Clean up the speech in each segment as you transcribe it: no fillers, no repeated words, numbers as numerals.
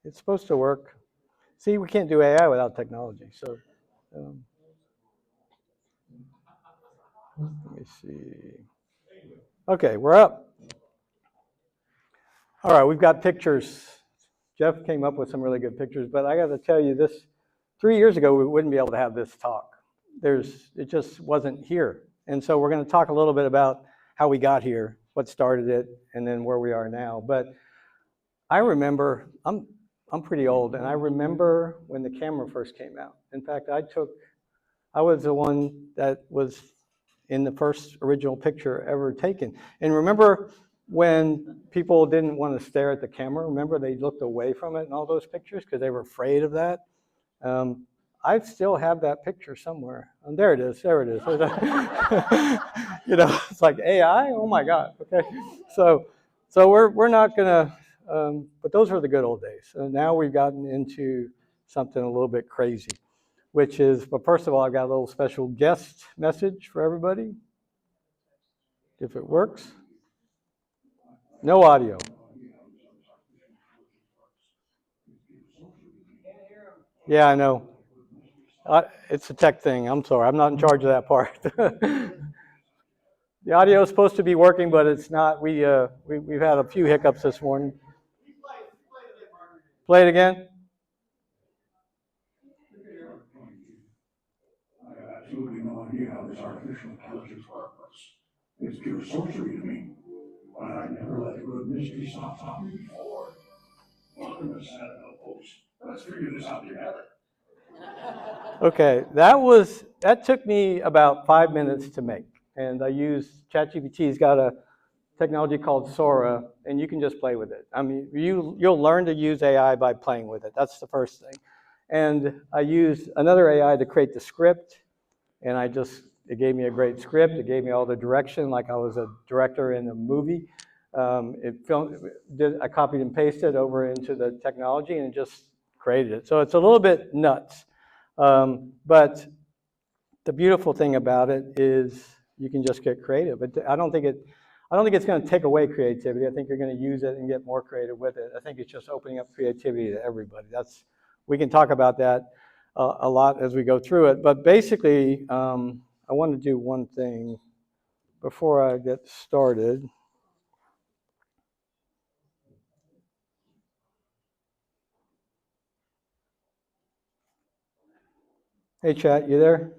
It's supposed to work. See, we can't do AI without technology. So um, let me see. Okay, we're up. All right, we've got pictures. Jeff came up with some really good pictures, but I got to tell you this, 3 years ago, we wouldn't be able to have this talk. It just wasn't here. And so we're going to talk a little bit about how we got here, what started it, and then where we are now. But I remember, I'm pretty old, and I remember when the camera first came out. In fact, I was the one that was in the first original picture ever taken. And remember when people didn't want to stare at the camera? Remember they looked away from it in all those pictures because they were afraid of that? I still have that picture somewhere. And there it is, there it is. You know, it's like AI, oh my God, okay. So we're not gonna, but those were the good old days. So now we've gotten into something a little bit crazy, which is, but first of all, I've got a little special guest message for everybody. If it works. No audio. Yeah, I know. It's a tech thing. I'm sorry. I'm not in charge of that part. The audio is supposed to be working, but it's not. We've had a few hiccups this morning. Play it again. I have absolutely no idea how this artificial intelligence works. It's pure sorcery to me. But I never let a good mystery stop me before. Welcome to Santa, folks. Let's figure this out together. Okay, that took me about 5 minutes to make, and I used ChatGPT's got a technology called Sora, and you can just play with it. I mean, you'll learn to use AI by playing with it. That's the first thing. And I used another AI to create the script, and it gave me a great script. It gave me all the direction like I was a director in a movie. I copied and pasted over into the technology and just created it. So it's a little bit nuts. But the beautiful thing about it is you can just get creative. But I don't think it's going to take away creativity. I think you're going to use it and get more creative with it. I think it's just opening up creativity to everybody. We can talk about that a lot as we go through it. But basically, I want to do one thing before I get started. Hey, chat, you there?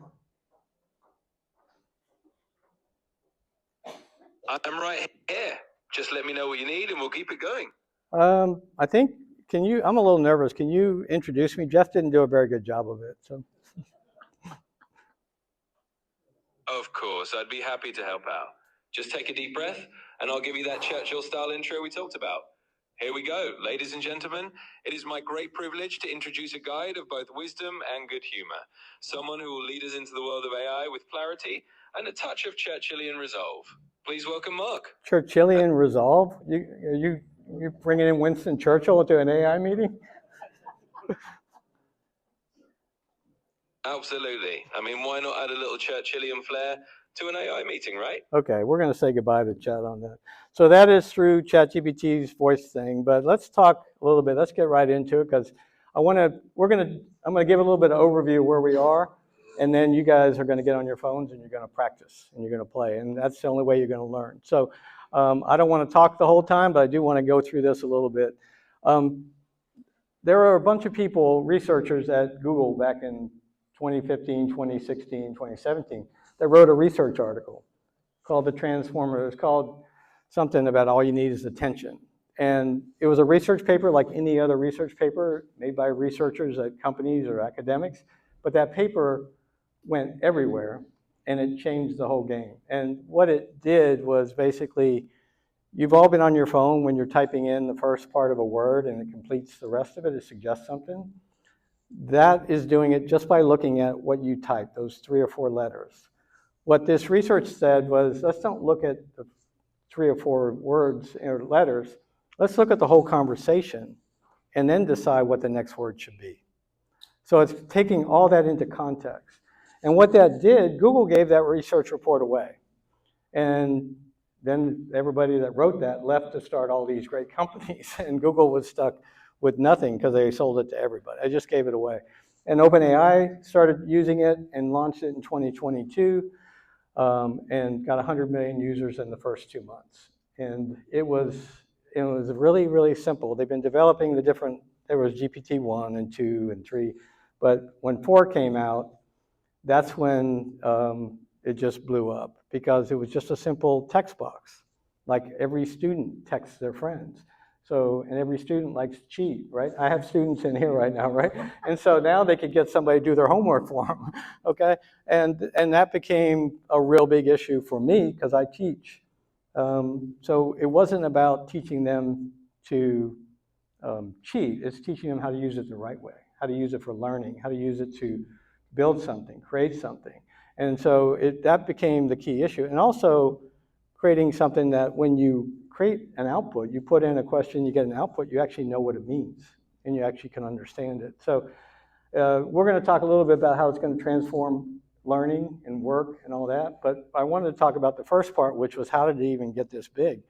I'm right here. Just let me know what you need and we'll keep it going. I think, I'm a little nervous. Can you introduce me? Jeff didn't do a very good job of it. So. Of course, I'd be happy to help out. Just take a deep breath and I'll give you that Churchill-style intro we talked about. Here we go, ladies and gentlemen. It is my great privilege to introduce a guide of both wisdom and good humor. Someone who will lead us into the world of AI with clarity and a touch of Churchillian resolve. Please welcome Mark. Churchillian resolve? You bringing in Winston Churchill to an AI meeting? Absolutely. I mean, why not add a little Churchillian flair to an AI meeting, right? Okay, we're going to say goodbye to chat on that. So that is through ChatGPT's voice thing, but let's talk a little bit. Let's get right into it because I'm going to give a little bit of overview of where we are, and then you guys are going to get on your phones and you're going to practice and you're going to play, and that's the only way you're going to learn. So I don't want to talk the whole time, but I do want to go through this a little bit. There are a bunch of people, researchers at Google back in 2015, 2016, 2017, that wrote a research article called The Transformer. It was called something about all you need is attention. And it was a research paper like any other research paper made by researchers at companies or academics. But that paper went everywhere and it changed the whole game. And what it did was basically, you've all been on your phone when you're typing in the first part of a word and it completes the rest of it, it suggests something. That is doing it just by looking at what you type, those 3 or 4 letters. What this research said was, let's don't look at the 3 or 4 words or letters. Let's look at the whole conversation and then decide what the next word should be. So it's taking all that into context. And what that did, Google gave that research report away. And then everybody that wrote that left to start all these great companies, and Google was stuck with nothing because they sold it to everybody. I just gave it away. And OpenAI started using it and launched it in 2022 and got 100 million users in the first 2 months. And it was really, really simple. They've been developing the different, there was GPT-1 and 2 and 3, but when 4 came out, that's when it just blew up because it was just a simple text box. Like every student texts their friends. So, and every student likes to cheat, right? I have students in here right now, right? And so now they could get somebody to do their homework for them, okay? And that became a real big issue for me because I teach. So it wasn't about teaching them to cheat, it's teaching them how to use it the right way, how to use it for learning, how to use it to build something, create something. And so that became the key issue. And also creating something that when you create an output, you put in a question, you get an output, you actually know what it means, and you actually can understand it. So we're going to talk a little bit about how it's going to transform learning and work and all that, but I wanted to talk about the first part, which was how did it even get this big?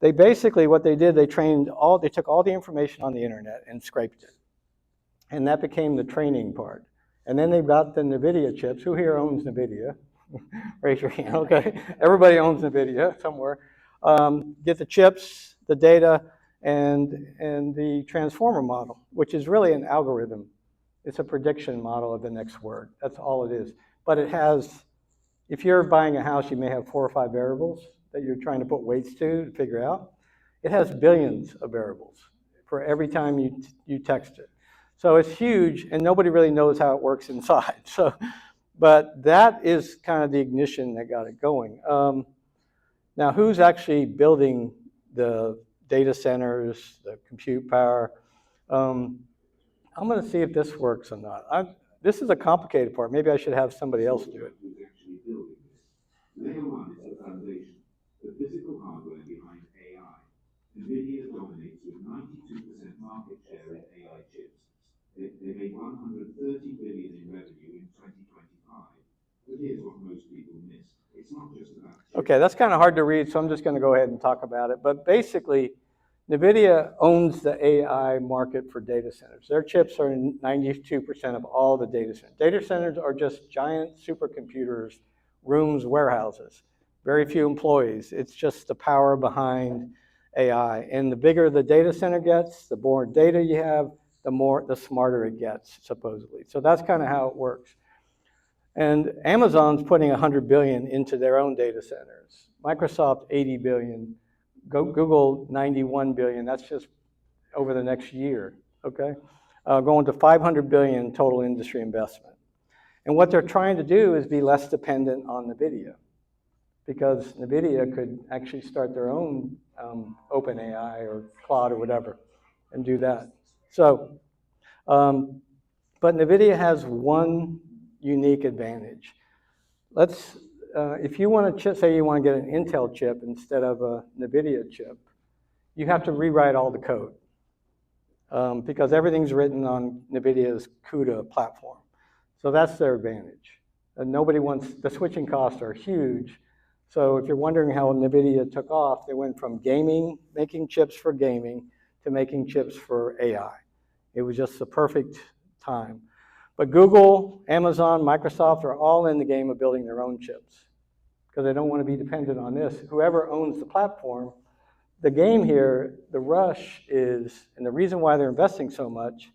They basically, what they did, they took all the information on the internet and scraped it. And that became the training part. And then they got the NVIDIA chips. Who here owns NVIDIA? Raise your hand, okay. Everybody owns NVIDIA somewhere. Get the chips, the data, and the transformer model, which is really an algorithm. It's a prediction model of the next word. That's all it is. But it has, if you're buying a house, you may have 4 or 5 variables that you're trying to put weights to figure out. It has billions of variables for every time you text it. So it's huge, and nobody really knows how it works inside. So, but that is kind of the ignition that got it going. Now, who's actually building the data centers, the compute power? I'm going to see if this works or not. This is a complicated part. Maybe I should have somebody else do it. Who's actually building this? Layer 1 is the foundation, the physical hardware behind AI. NVIDIA dominates with 92% market share in AI chips. They made $130 billion in revenue in 2025. But here's what most people miss. It's not just about chips. Okay, that's kind of hard to read, so I'm just going to go ahead and talk about it. But basically, NVIDIA owns the AI market for data centers. Their chips are 92% of all the data centers. Data centers are just giant supercomputers, rooms, warehouses, very few employees. It's just the power behind AI. And the bigger the data center gets, the more data you have, the smarter it gets, supposedly. So that's kind of how it works. And Amazon's putting 100 billion into their own data centers. Microsoft, 80 billion. Google, 91 billion. That's just over the next year, okay? Going to 500 billion total industry investment. And what they're trying to do is be less dependent on NVIDIA, because NVIDIA could actually start their own OpenAI or Claude or whatever and do that. So, but NVIDIA has one unique advantage. If you want to say you want to get an Intel chip instead of a NVIDIA chip, you have to rewrite all the code because everything's written on NVIDIA's CUDA platform. So that's their advantage. And the switching costs are huge. So if you're wondering how NVIDIA took off, they went from gaming, making chips for gaming, to making chips for AI. It was just the perfect time. But Google, Amazon, Microsoft are all in the game of building their own chips because they don't want to be dependent on this. Whoever owns the platform, the game here, the rush is, and the reason why they're investing so much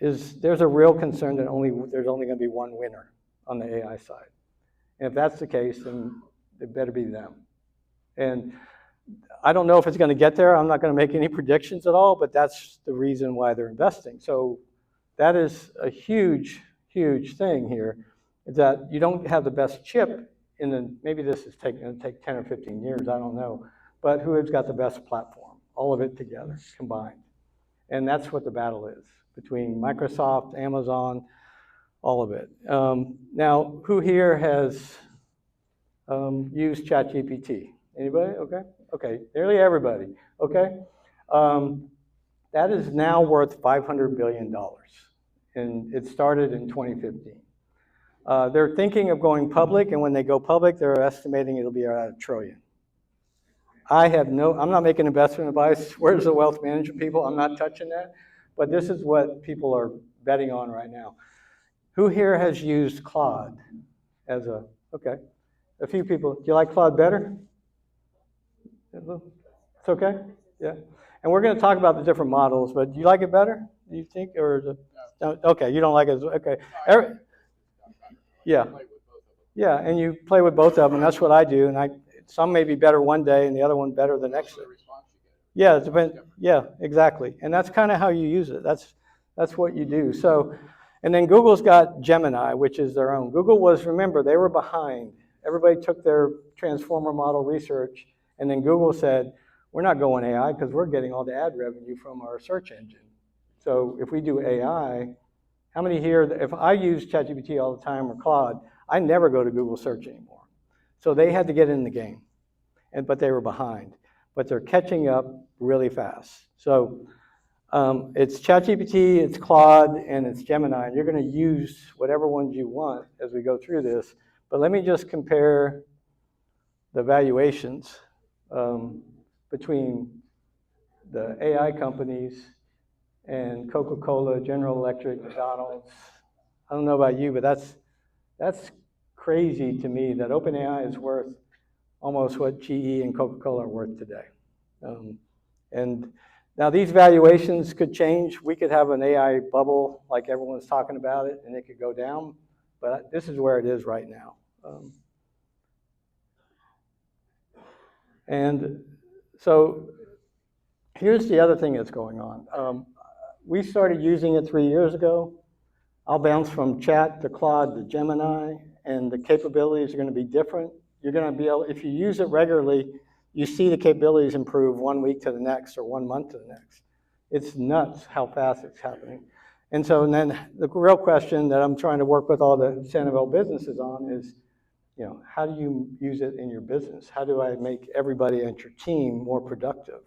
is there's a real concern that there's only going to be one winner on the AI side. And if that's the case, then it better be them. And I don't know if it's going to get there. I'm not going to make any predictions at all, but that's the reason why they're investing. So that is a huge, huge thing here, is that you don't have the best chip maybe this is going to take 10 or 15 years, I don't know, but who has got the best platform? All of it together, combined. And that's what the battle is, between Microsoft, Amazon, all of it. Now, who here has used ChatGPT? Anybody? Okay. Okay, nearly everybody. Okay. That is now worth $500 billion, and it started in 2015. They're thinking of going public, and when they go public, they're estimating it'll be around $1 trillion. I'm not making investment advice. Where's the wealth management people? I'm not touching that. But this is what people are betting on right now. Who here has used Claude okay. A few people. Do you like Claude better? It's okay? Yeah. And we're going to talk about the different models, but do you like it better, do you think? No, okay, you don't like it. Okay. Yeah. Yeah, and you play with both of them. That's what I do. And some may be better one day and the other one better the next day. Yeah, it depends. Yeah, exactly. And that's kind of how you use it. That's what you do. So, and then Google's got Gemini, which is their own. Remember, they were behind. Everybody took their transformer model research, and then Google said, we're not going AI because we're getting all the ad revenue from our search engine. So if we do AI, how many here, if I use ChatGPT all the time or Claude, I never go to Google search anymore. So they had to get in the game, but they were behind. But they're catching up really fast. So it's ChatGPT, it's Claude, and it's Gemini. And you're going to use whatever ones you want as we go through this. But let me just compare the valuations between the AI companies and Coca-Cola, General Electric, McDonald's. I don't know about you, but that's crazy to me that OpenAI is worth almost what GE and Coca-Cola are worth today. And now these valuations could change. We could have an AI bubble like everyone's talking about it, and it could go down. But this is where it is right now. And so here's the other thing that's going on. We started using it 3 years ago. I'll bounce from Chat to Claude to Gemini, and the capabilities are going to be different. You're going to be able, if you use it regularly, you see the capabilities improve 1 week to the next or 1 month to the next. It's nuts how fast it's happening. And then the real question that I'm trying to work with all the Sanibel businesses on is, how do you use it in your business? How do I make everybody at your team more productive?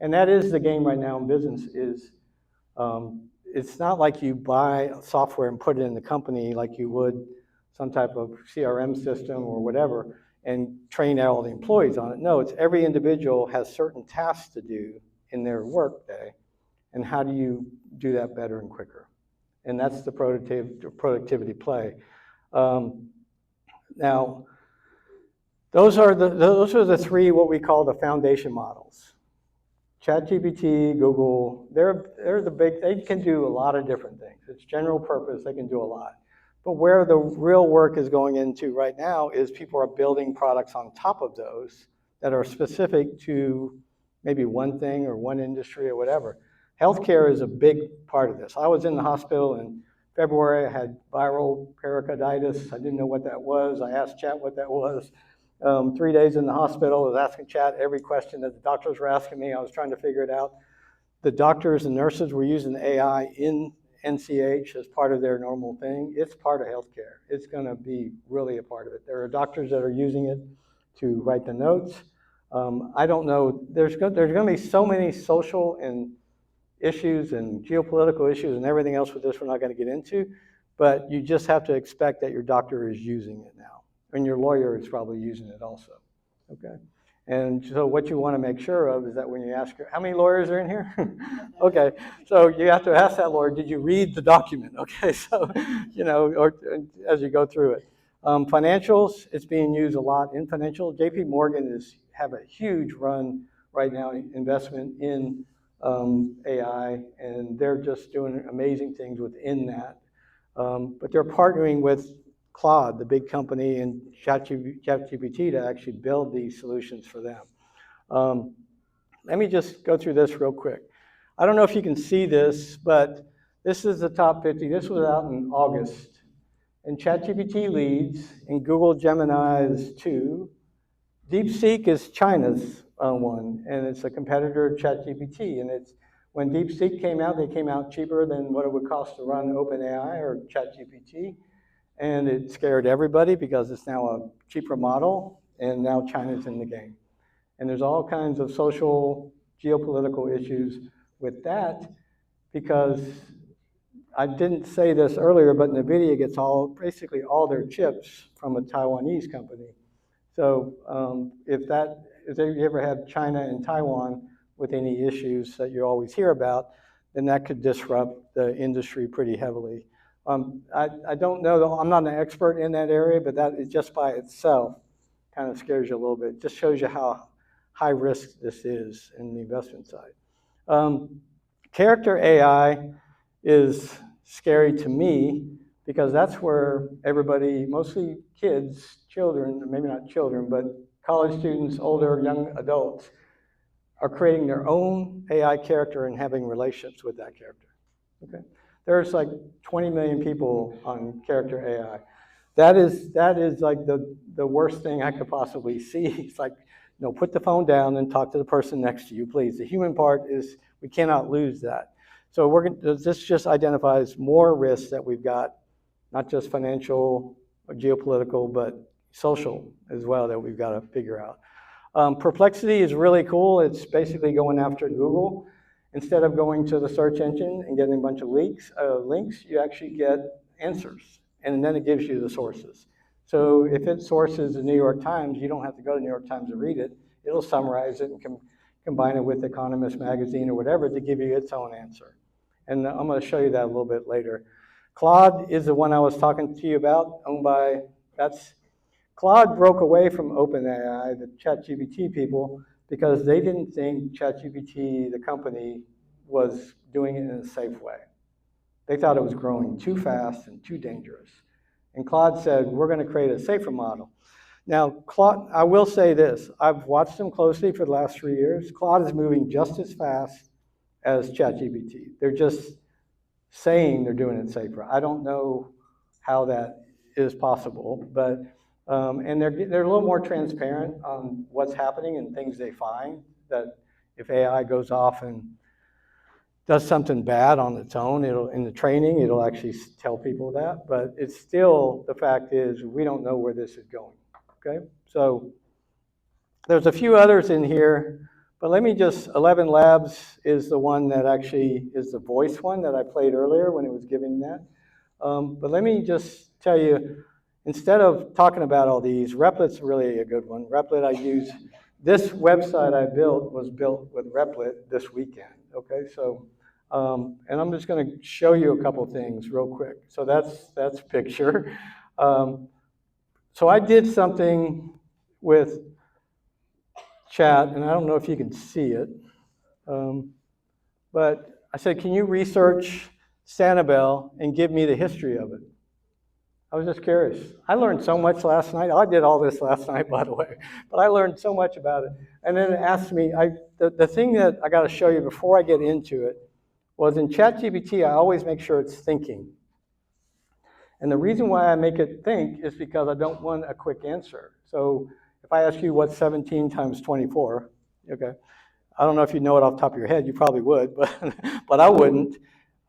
And that is the game right now in business is, it's not like you buy software and put it in the company like you would some type of CRM system or whatever and train all the employees on it. No, it's every individual has certain tasks to do in their work day, and how do you do that better and quicker? And that's the productivity play. Now, those are the three what we call the foundation models. ChatGPT, Google, they're the big, they can do a lot of different things. It's general purpose, they can do a lot. But where the real work is going into right now is people are building products on top of those that are specific to maybe one thing or one industry or whatever. Healthcare is a big part of this. I was in the hospital in February, I had viral pericarditis. I didn't know what that was. I asked Chat what that was. 3 days in the hospital, I was asking Chat every question that the doctors were asking me. I was trying to figure it out. The doctors and nurses were using AI in NCH as part of their normal thing. It's part of healthcare. It's going to be really a part of it. There are doctors that are using it to write the notes. I don't know. There's going to be so many social and issues and geopolitical issues and everything else with this we're not going to get into, but you just have to expect that your doctor is using it now. And your lawyer is probably using it also, okay? And so what you want to make sure of is that when you ask, how many lawyers are in here? Okay, so you have to ask that lawyer, did you read the document? Okay, so, or as you go through it. Financials, it's being used a lot in financial. JP Morgan have a huge run right now, investment in AI, and they're just doing amazing things within that. But they're partnering with Claude, the big company, and ChatGPT to actually build these solutions for them. Let me just go through this real quick. I don't know if you can see this, but this is the top 50. This was out in August. And ChatGPT leads, and Google Gemini is 2. DeepSeek is China's one, and it's a competitor of ChatGPT. And when DeepSeek came out, they came out cheaper than what it would cost to run OpenAI or ChatGPT. And it scared everybody because it's now a cheaper model, and now China's in the game. And there's all kinds of social, geopolitical issues with that because I didn't say this earlier, but NVIDIA gets basically all their chips from a Taiwanese company. So if if you ever had China and Taiwan with any issues that you always hear about, then that could disrupt the industry pretty heavily. I don't know, I'm not an expert in that area, but that is just by itself kind of scares you a little bit. It just shows you how high risk this is in the investment side. Character AI is scary to me because that's where everybody, mostly kids, children, maybe not children, but college students, older, young adults, are creating their own AI character and having relationships with that character. Okay, there's like 20 million people on character AI. That is like the worst thing I could possibly see. It's like, no, put the phone down and talk to the person next to you, please. The human part is, we cannot lose that. So this just identifies more risks that we've got, not just financial or geopolitical, but social as well, that we've got to figure out. Perplexity is really cool. It's basically going after Google. Instead of going to the search engine and getting a bunch of links, you actually get answers, and then it gives you the sources. So if it sources the New York Times, you don't have to go to the New York Times to read it. It'll summarize it and combine it with Economist magazine or whatever to give you its own answer. And I'm going to show you that a little bit later. Claude is the one I was talking to you about, Claude broke away from OpenAI, the ChatGPT people, because they didn't think ChatGPT, the company, was doing it in a safe way. They thought it was growing too fast and too dangerous. And Claude said, we're going to create a safer model. Now, Claude, I will say this. I've watched them closely for the last 3 years. Claude is moving just as fast as ChatGPT. They're just saying they're doing it safer. I don't know how that is possible, but and they're a little more transparent on what's happening and things they find, that if AI goes off and does something bad on its own, in the training, it'll actually tell people that, but it's still, the fact is, we don't know where this is going, okay? So there's a few others in here, but let me just, 11 Labs is the one that actually is the voice one that I played earlier when it was giving that. But let me just tell you, instead of talking about all these, Replit's really a good one. Replit I use, this website I built was built with Replit this weekend, okay? So, and I'm just gonna show you a couple things real quick. So that's picture. So I did something with chat, and I don't know if you can see it, but I said, can you research Sanibel and give me the history of it? I was just curious. I learned so much last night. I did all this last night, by the way, but I learned so much about it. And then it asked me, the thing that I got to show you before I get into it was in ChatGPT, I always make sure it's thinking. And the reason why I make it think is because I don't want a quick answer. So if I ask you what's 17 times 24, okay, I don't know if you know it off the top of your head, you probably would, but I wouldn't.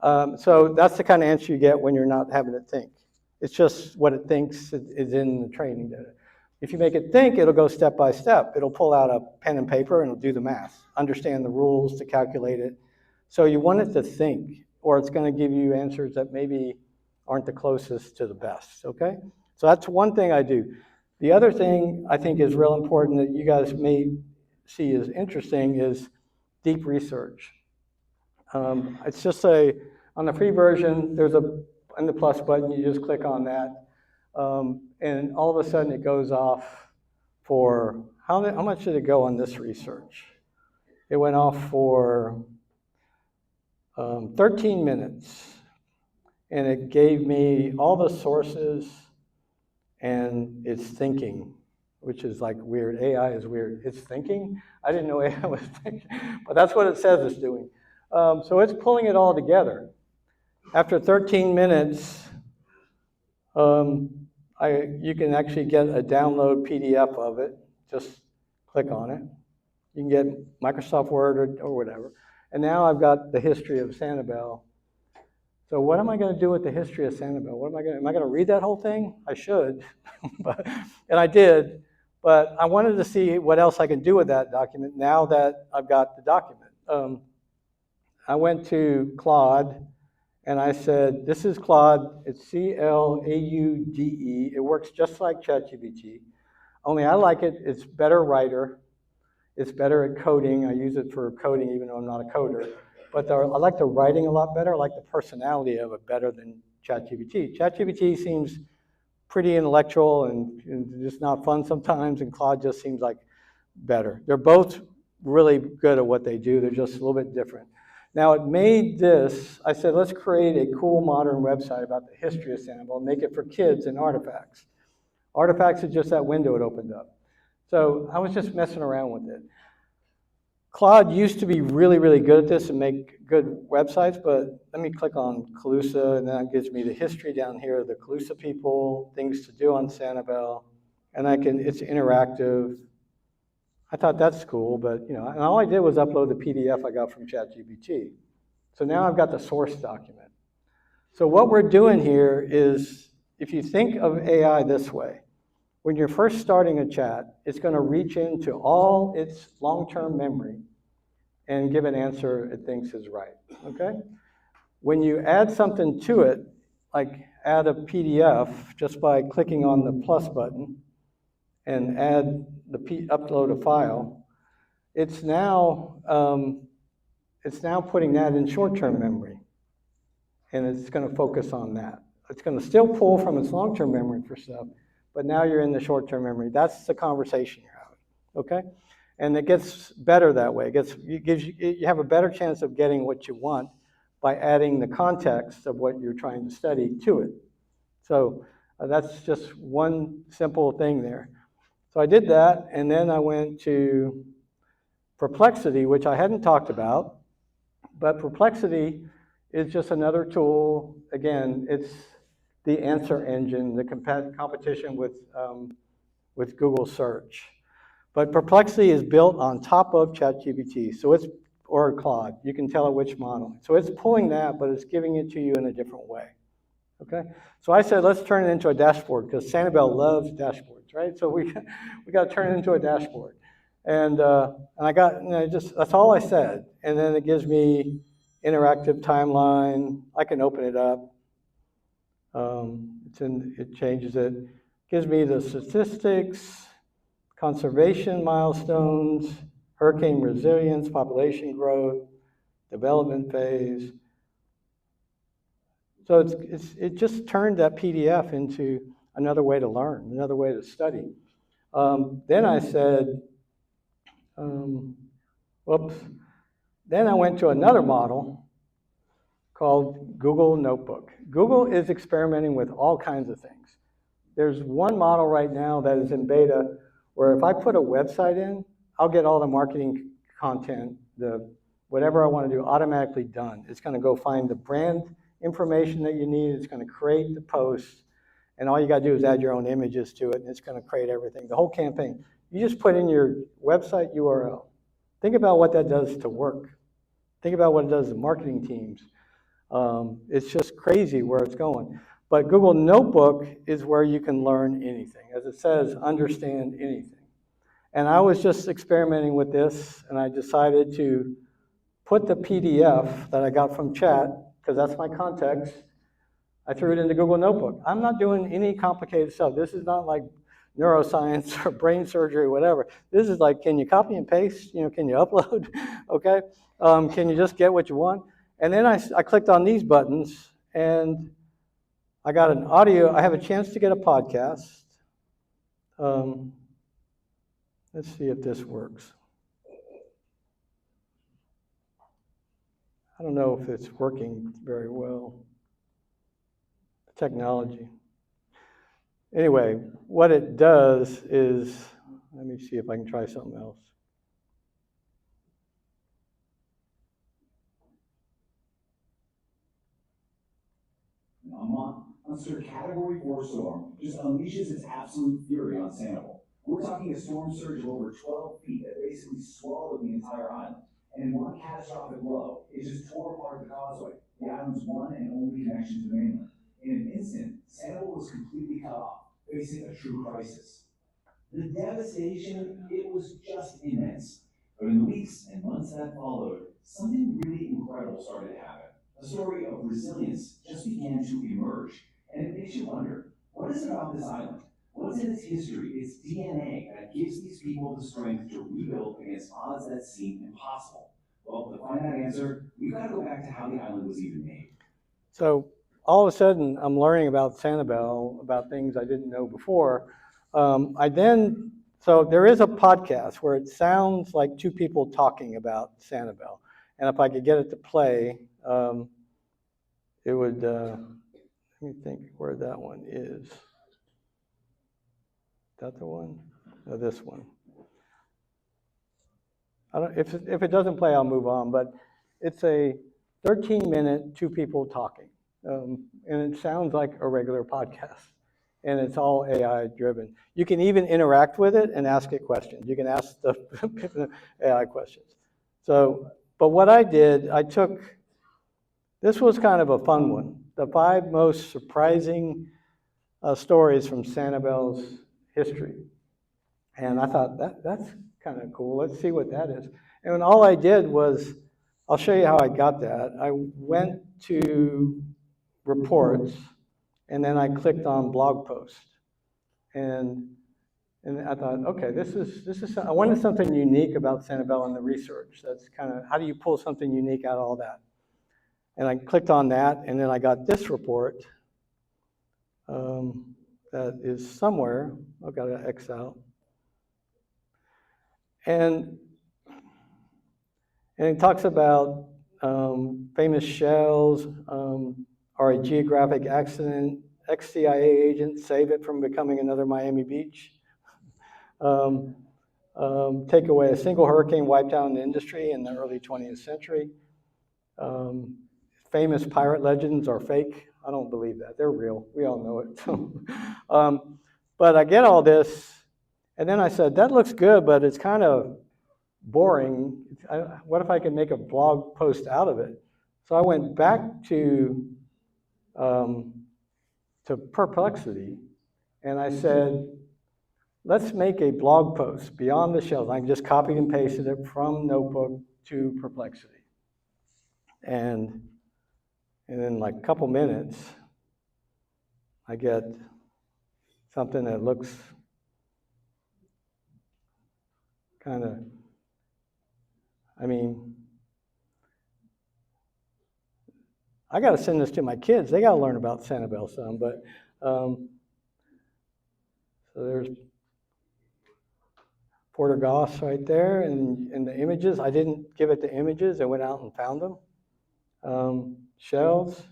So that's the kind of answer you get when you're not having it think. It's just what it thinks is in the training data. If you make it think, it'll go step by step. It'll pull out a pen and paper and it'll do the math, understand the rules to calculate it. So you want it to think, or it's going to give you answers that maybe aren't the closest to the best, okay? So that's one thing I do. The other thing I think is real important that you guys may see as interesting is deep research. It's just on the free version, there's in the plus button, you just click on that, and all of a sudden it goes off for, how much did it go on this research? It went off for 13 minutes, and it gave me all the sources and it's thinking, which is like weird. AI is weird. It's thinking? I didn't know AI was thinking, but that's what it says it's doing. So it's pulling it all together. After 13 minutes, you can actually get a download PDF of it. Just click on it. You can get Microsoft Word or whatever. And now I've got the history of Sanibel. So what am I going to do with the history of Sanibel? Am I going to read that whole thing? I should, and I did. But I wanted to see what else I can do with that document now that I've got the document. I went to Claude, and I said, this is Claude. It's C-L-A-U-D-E. It works just like ChatGPT, only I like it. It's better writer. It's better at coding. I use it for coding even though I'm not a coder. But I like the writing a lot better. I like the personality of it better than ChatGPT. ChatGPT seems pretty intellectual and just not fun sometimes, and Claude just seems like better. They're both really good at what they do. They're just a little bit different. Now it made this, I said, let's create a cool modern website about the history of Sanibel and make it for kids and artifacts. Artifacts is just that window it opened up. So I was just messing around with it. Claude used to be really, really good at this and make good websites, but let me click on Calusa, and that gives me the history down here of the Calusa people, things to do on Sanibel, and it's interactive. I thought that's cool, but and all I did was upload the PDF I got from ChatGPT. So now I've got the source document. So what we're doing here is, if you think of AI this way, when you're first starting a chat, it's going to reach into all its long-term memory and give an answer it thinks is right, okay? When you add something to it, like add a PDF just by clicking on the plus button and upload a file, it's now putting that in short-term memory, and it's going to focus on that. It's going to still pull from its long-term memory for stuff, but now you're in the short-term memory. That's the conversation you're having, okay? And it gets better that way. You have a better chance of getting what you want by adding the context of what you're trying to study to it. So that's just one simple thing there. So I did that, and then I went to Perplexity, which I hadn't talked about, but Perplexity is just another tool. Again, it's the answer engine, the competition with Google search. But Perplexity is built on top of ChatGPT, or Claude. You can tell it which model. So it's pulling that, but it's giving it to you in a different way. Okay? So I said, let's turn it into a dashboard, because Sanibel loves dashboards, right? So we got to turn it into a dashboard. And I got, that's all I said. And then it gives me interactive timeline. I can open it up. It changes it. Gives me the statistics, conservation milestones, hurricane resilience, population growth, development phase. So it just turned that PDF into another way to learn, another way to study. Then I said, whoops. Then I went to another model called Google Notebook. Google is experimenting with all kinds of things. There's one model right now that is in beta where if I put a website in, I'll get all the marketing content, whatever I want to do automatically done. It's going to go find the brand information that you need. It's going to create the post, and all you got to do is add your own images to it, and it's going to create everything, the whole campaign. You just put in your website URL. Think about what that does to work. Think about what it does to marketing teams. It's just crazy where it's going. But Google Notebook is where you can learn anything. As it says, understand anything. And I was just experimenting with this, and I decided to put the PDF that I got from chat, because that's my context, I threw it into Google Notebook. I'm not doing any complicated stuff. This is not like neuroscience or brain surgery or whatever. This is like, can you copy and paste? Can you upload? Okay? Can you just get what you want? And then I clicked on these buttons, and I got an audio. I have a chance to get a podcast. Let's see if this works. I don't know if it's working very well. Technology. Anyway, what it does is, let me see if I can try something else. A monster Category 4 storm just unleashes its absolute fury on Sanibel. We're talking a storm surge of over 12 feet that basically swallowed the entire island. And in one catastrophic blow, it just tore apart the causeway, the island's one and only connection to the mainland. In an instant, Sanibel was completely cut off, facing a true crisis. The devastation, it was just immense. But in the weeks and months that followed, something really incredible started to happen. A story of resilience just began to emerge. And it makes you wonder, what is it about this island? What's in its history, its DNA, that gives these people the strength to rebuild against odds that seem impossible? Well, to find that answer, we've got to go back to how the island was even made. So all of a sudden, I'm learning about Sanibel, about things I didn't know before. So there is a podcast where it sounds like two people talking about Sanibel. And if I could get it to play, it would, let me think where that one is. Is that the one? No, this one. If it doesn't play, I'll move on, but it's a 13-minute, two people talking. And it sounds like a regular podcast. And it's all AI driven. You can even interact with it and ask it questions. You can ask the AI questions. So, but what I did, this was kind of a fun one. The 5 most surprising stories from Sanibel's history. And I thought, that's kind of cool. Let's see what that is. And all I did was, I'll show you how I got that. I went to reports, and then I clicked on blog post. And I thought, okay, this is I wanted something unique about Sanibel and the research. That's kind of, how do you pull something unique out of all that? And I clicked on that, and then I got this report that is somewhere. I've got to X out. And it talks about famous shells, or a geographic accident, ex-CIA agent save it from becoming another Miami Beach. Take away a single hurricane wiped out an industry in the early 20th century. Famous pirate legends are fake. I don't believe that. They're real. We all know it. But I get all this, and then I said, that looks good, but it's kind of boring. What if I could make a blog post out of it? So I went back to Perplexity, and I said, let's make a blog post beyond the shells. I just copied and pasted it from Notebook to Perplexity. And in like a couple minutes, I get something that looks kind of, I got to send this to my kids. They got to learn about Sanibel some, but so there's Porter Goss right there, and the images. I didn't give it the images. I went out and found them. Shells,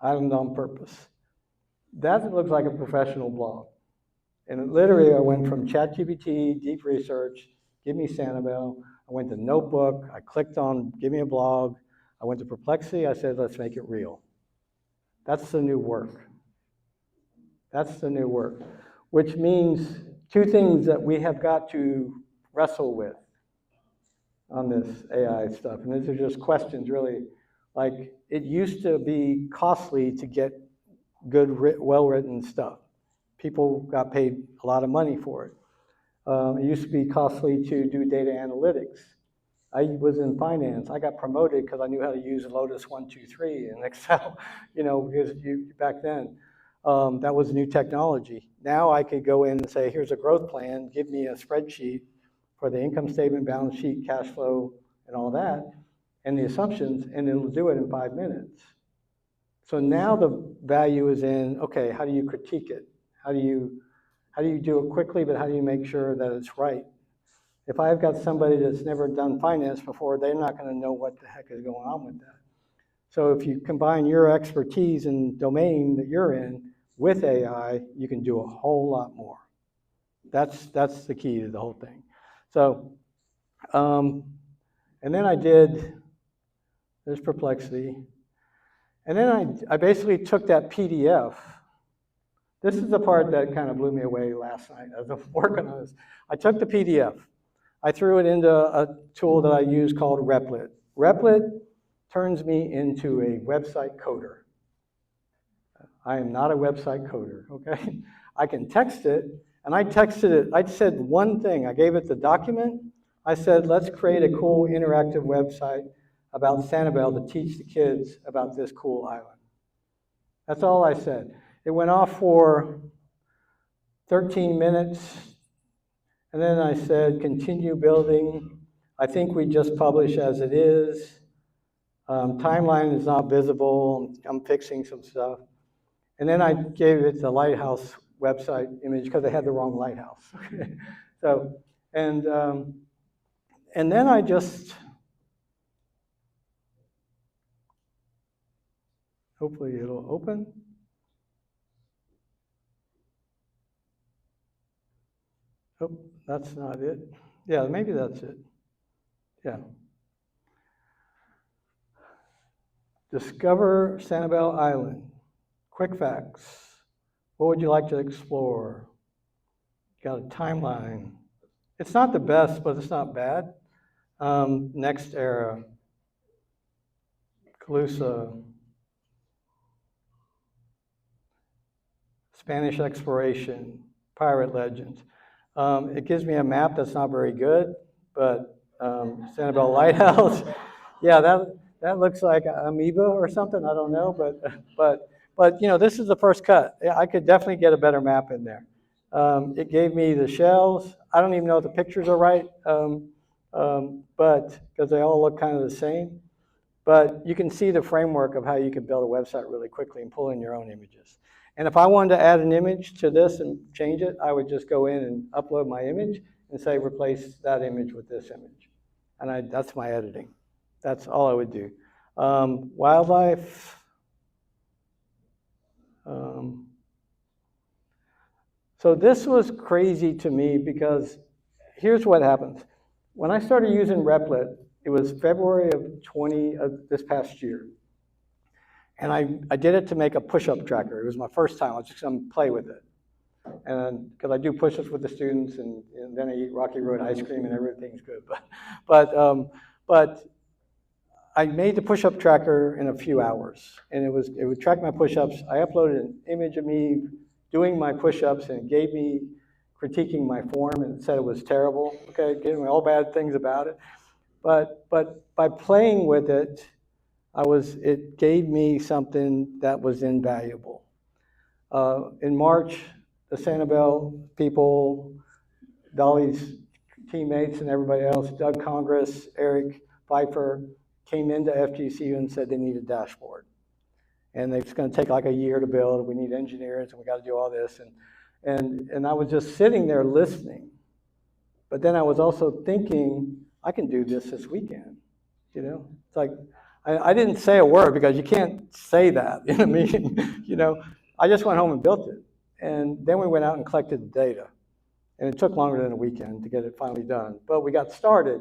items on purpose. That looks like a professional blog. And literally, I went from ChatGPT, deep research, give me Sanibel. I went to Notebook. I clicked on give me a blog. I went to Perplexity. I said, let's make it real. That's the new work. That's the new work, which means 2 things that we have got to wrestle with on this AI stuff. And these are just questions, really. Like, it used to be costly to get good, well-written stuff. People got paid a lot of money for it. It used to be costly to do data analytics. I was in finance. I got promoted because I knew how to use Lotus 123 in Excel, because back then, that was new technology. Now I could go in and say, here's a growth plan, give me a spreadsheet for the income statement, balance sheet, cash flow, and all that, and the assumptions, and it'll do it in 5 minutes. So now the value is in, okay, how do you critique it? How do you do it quickly, but how do you make sure that it's right? If I've got somebody that's never done finance before, they're not going to know what the heck is going on with that. So if you combine your expertise and domain that you're in with AI, you can do a whole lot more. That's the key to the whole thing. So, and then there's Perplexity. And then I basically took that PDF. This is the part that kind of blew me away last night as I was working on this. I took the PDF. I threw it into a tool that I use called Replit. Replit turns me into a website coder. I am not a website coder, okay? I can text it, and I texted it. I said one thing. I gave it the document. I said, let's create a cool interactive website about Sanibel to teach the kids about this cool island. That's all I said. It went off for 13 minutes. And then I said, continue building. I think we just publish as it is. Timeline is not visible. I'm fixing some stuff. And then I gave it the lighthouse website image because they had the wrong lighthouse. So, and then I just, hopefully it'll open. Oh, that's not it. Yeah, maybe that's it. Yeah. Discover Sanibel Island. Quick facts. What would you like to explore? Got a timeline. It's not the best, but it's not bad. Next era. Calusa. Spanish exploration. Pirate legends. It gives me a map that's not very good, but Sanibel Lighthouse. Yeah, that looks like amoeba or something. I don't know, but you know, this is the first cut. I could definitely get a better map in there. It gave me the shells. I don't even know if the pictures are right, but because they all look kind of the same. But you can see the framework of how you can build a website really quickly and pull in your own images. And if I wanted to add an image to this and change it, I would just go in and upload my image and say replace that image with this image. And that's my editing. That's all I would do. Wildlife. So this was crazy to me because here's what happens. When I started using Replit, it was February of this past year. And I did it to make a push-up tracker. It was my first time. I was just going to play with it. And because I do push-ups with the students, and then I eat Rocky Road ice cream, and everything's good. But I made the push-up tracker in a few hours, and it would track my push-ups. I uploaded an image of me doing my push-ups, and it gave me critiquing my form, and it said it was terrible. Okay, giving me all bad things about it. But by playing with it, it gave me something that was invaluable. In March, the Sanibel people, Dolly's teammates and everybody else, Doug Congress, Eric Pfeiffer, came into FGCU and said they need a dashboard. And it's going to take like a year to build. We need engineers and we got to do all this. And I was just sitting there listening. But then I was also thinking, I can do this weekend. You know, it's like, I didn't say a word because you can't say that in a meeting. You know, I just went home and built it. And then we went out and collected the data. And it took longer than a weekend to get it finally done. But we got started,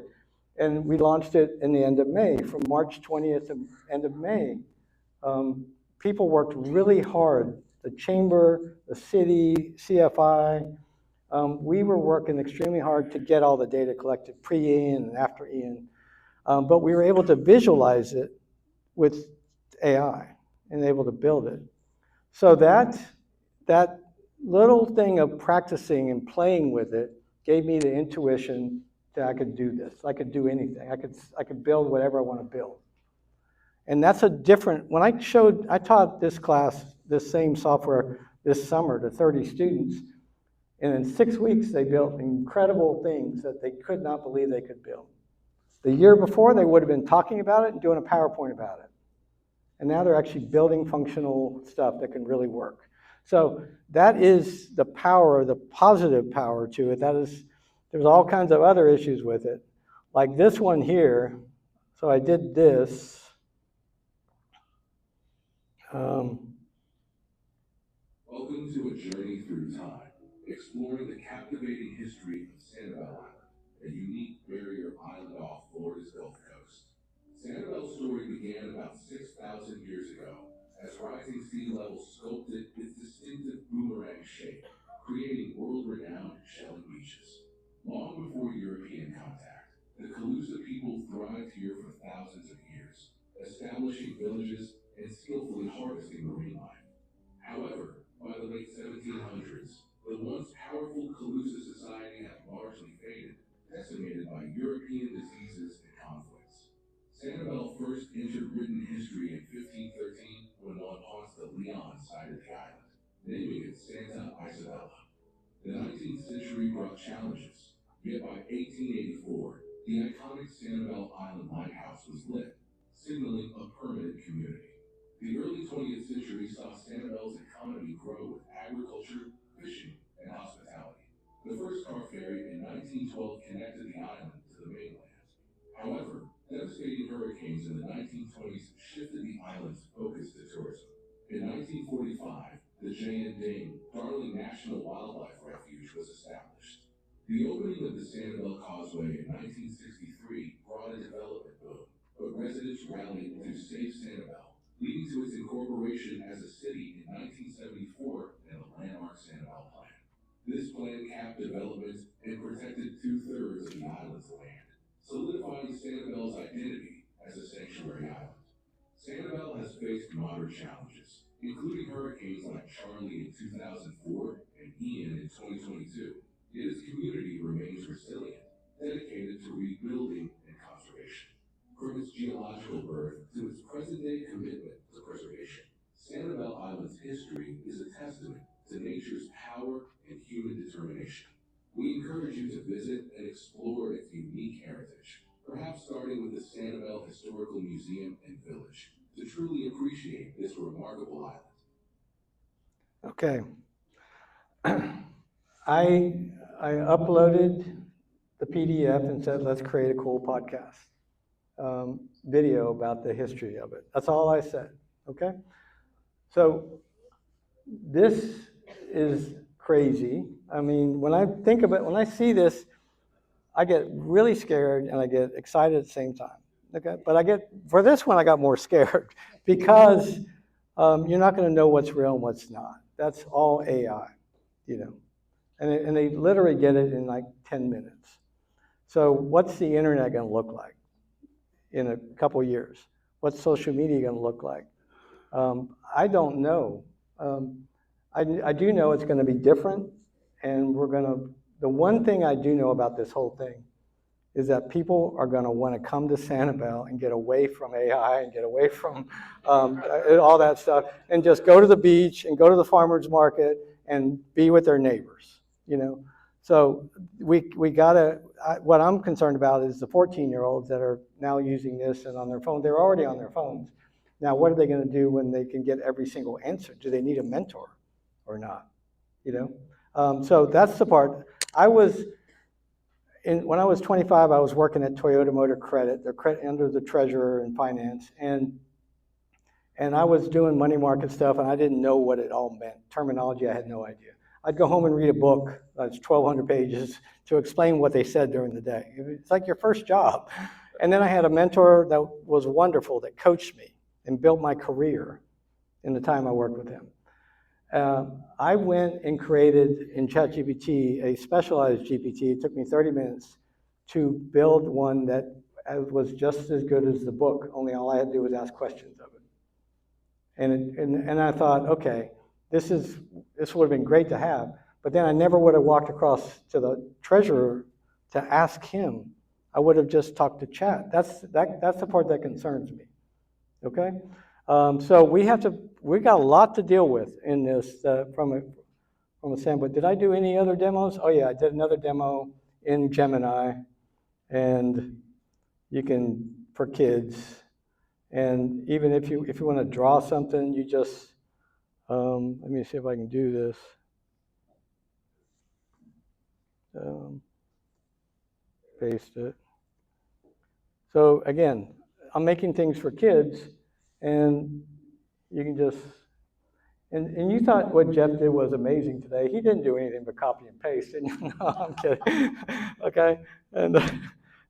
and we launched it in the end of May. From March 20th to end of May, people worked really hard. The chamber, the city, CFI, we were working extremely hard to get all the data collected pre-Ian and after Ian. But we were able to visualize it with AI and able to build it. So that little thing of practicing and playing with it gave me the intuition that I could do this. I could do anything. I could build whatever I want to build. And that's a different, when I taught this class, this same software this summer to 30 students, and in 6 weeks they built incredible things that they could not believe they could build. The year before, they would have been talking about it and doing a PowerPoint about it. And now they're actually building functional stuff that can really work. So that is the power, the positive power to it. There's all kinds of other issues with it. Like this one here, so I did this. Welcome to a journey through time, exploring the captivating history of Sanibel Island, a unique barrier island off Florida's Gulf Coast. Sanibel's story began about 6,000 years ago, as rising sea levels sculpted its distinctive boomerang shape, creating world-renowned shelly beaches. Long before European contact, the Calusa people thrived here for thousands of years, establishing villages and skillfully harvesting marine life. However, by the late 1700s, the once powerful Calusa society had largely faded, decimated by European diseases and conflicts. Sanibel first entered written history in 1513 when one Ponce de Leon sighted the island, naming it Santa Isabella. The 19th century brought challenges, yet by 1884, the iconic Sanibel Island lighthouse was lit, signaling a permanent community. The early 20th century saw Sanibel's economy grow with agriculture, fishing, and hospitality. The first car ferry in 1912 connected the island to the mainland. However, devastating hurricanes in the 1920s shifted the island's focus to tourism. In 1945, the Jane and Dane Darling National Wildlife Refuge was established. The opening of the Sanibel Causeway in 1963 brought a development boom, but residents rallied to save Sanibel, leading to its incorporation as a city in 1974 and the landmark Sanibel Plan. This plan capped development and protected 2/3 of the island's land, solidifying Sanibel's identity as a sanctuary island. Sanibel has faced modern challenges, including hurricanes like Charlie in 2004 and Ian in 2022. Yet its community remains resilient, dedicated to rebuilding and conservation. From its geological birth to its present-day commitment to preservation, Sanibel Island's history is a testament to nature's power and human determination. We encourage you to visit and explore its unique heritage, perhaps starting with the Sanibel Historical Museum and Village, to truly appreciate this remarkable island. Okay. I uploaded the PDF and said, let's create a cool podcast video about the history of it. That's all I said, okay? So this is crazy. I mean, when I think of it, when I see this, I get really scared and I get excited at the same time. Okay, but for this one, I got more scared because you're not going to know what's real and what's not. That's all AI, you know, and they literally get it in like 10 minutes. So what's the internet going to look like in a couple years? What's social media going to look like? I don't know. I do know it's going to be different, and the one thing I do know about this whole thing is that people are going to want to come to Sanibel and get away from AI and get away from all that stuff and just go to the beach and go to the farmer's market and be with their neighbors, you know. So we gotta, what I'm concerned about is the 14-year-olds that are now using this and on their phone. They're already on their phones. Now, what are they going to do when they can get every single answer? Do they need a mentor or not, you know? So that's the part. When I was 25, I was working at Toyota Motor Credit. They're under the treasurer in finance, and I was doing money market stuff, and I didn't know what it all meant. Terminology, I had no idea. I'd go home and read a book that's 1,200 pages to explain what they said during the day. It's like your first job. And then I had a mentor that was wonderful, that coached me and built my career in the time I worked with him. I went and created in ChatGPT a specialized GPT. It took me 30 minutes to build one that was just as good as the book, only all I had to do was ask questions of it. And I thought, okay, this would have been great to have, but then I never would have walked across to the treasurer to ask him. I would have just talked to chat. That's the part that concerns me, okay? So we got a lot to deal with in this from a standpoint. Did I do any other demos? Oh yeah, I did another demo in Gemini, and you can, for kids, and even if you want to draw something, you just, let me see if I can do this. Paste it. So again, I'm making things for kids, and you can just, and you thought what Jeff did was amazing today. He didn't do anything but copy and paste, didn't you? No, I'm kidding. Okay, and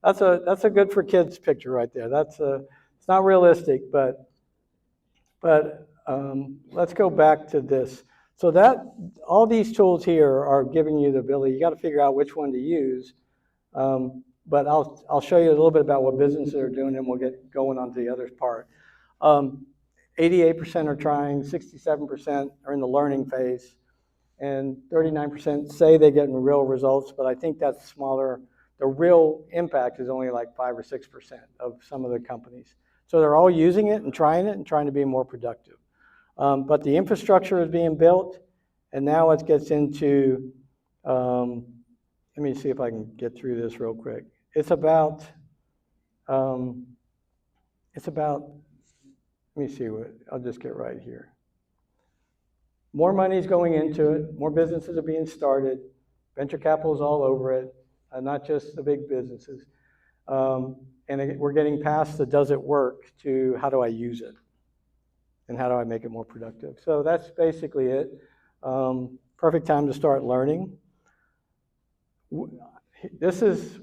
that's a good for kids picture right there. It's not realistic, but let's go back to this. So all these tools here are giving you the ability. You got to figure out which one to use. But I'll show you a little bit about what businesses are doing, and we'll get going on to the other part. 88% are trying, 67% are in the learning phase, and 39% say they're getting real results, but I think that's smaller. The real impact is only like 5 or 6% of some of the companies. So they're all using it and trying to be more productive. But the infrastructure is being built, and now it gets into Let me see if I can get through this real quick. It's about, let me see I'll just get right here. More money is going into it, more businesses are being started, venture capital is all over it, not just the big businesses. And we're getting past the does it work to how do I use it and how do I make it more productive. So that's basically it. Perfect time to start learning. This is,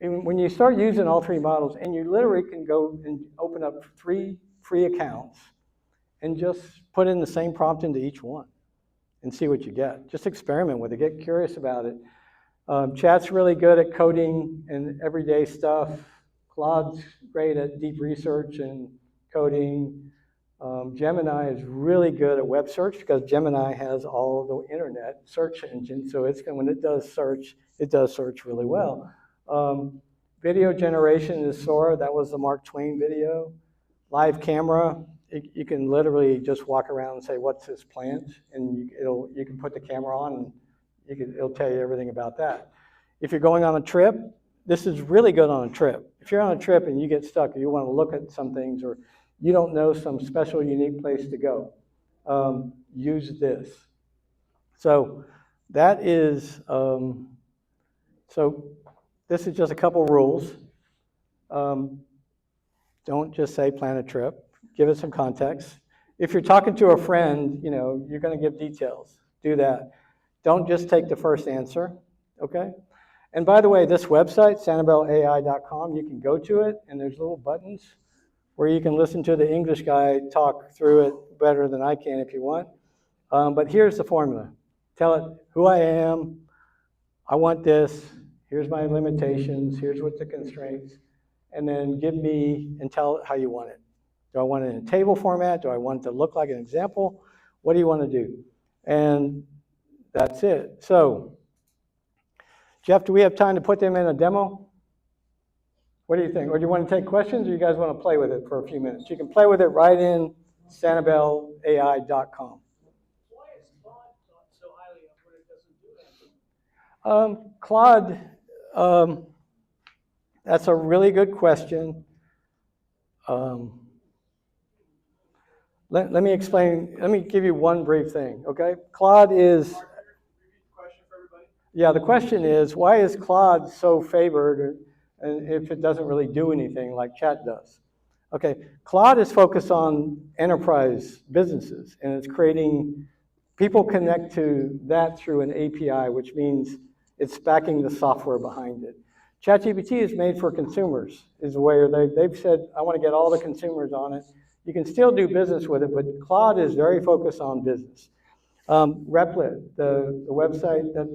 when you start using all three models, and you literally can go and open up 3 free accounts and just put in the same prompt into each one and see what you get. Just experiment with it, get curious about it. Chat's really good at coding and everyday stuff. Claude's great at deep research and coding. Gemini is really good at web search because Gemini has all the internet search engine, so when it does search really well. Video generation is Sora, that was the Mark Twain video. Live camera, you can literally just walk around and say, what's his plant? And you can put the camera on and it'll tell you everything about that. If you're going on a trip, this is really good on a trip. If you're on a trip and you get stuck or you want to look at some things or you don't know some special, unique place to go, use this. So that is, so this is just a couple rules. Don't just say plan a trip. Give it some context. If you're talking to a friend, you're going to give details. Do that. Don't just take the first answer, okay? And by the way, this website, sanibelai.com, you can go to it, and there's little buttons where you can listen to the English guy talk through it better than I can if you want. But here's the formula. Tell it who I am, I want this, here's my limitations, here's what the constraints, and then give me and tell it how you want it. Do I want it in a table format? Do I want it to look like an example? What do you want to do? And that's it. So, Jeff, do we have time to put them in a demo? What do you think? Or do you want to take questions, or you guys want to play with it for a few minutes? You can play with it right in sanibelai.com. Why is Claude so highly up when it doesn't do anything? Claude, that's a really good question. Let me explain. Let me give you one brief thing, okay? Claude is... Yeah, the question is, why is Claude so favored if it doesn't really do anything like Chat does? Okay, Claude is focused on enterprise businesses, and it's creating, people connect to that through an API, which means it's backing the software behind it. ChatGPT is made for consumers, is where they've said, I want to get all the consumers on it. You can still do business with it, but Claude is very focused on business. Replit, the website that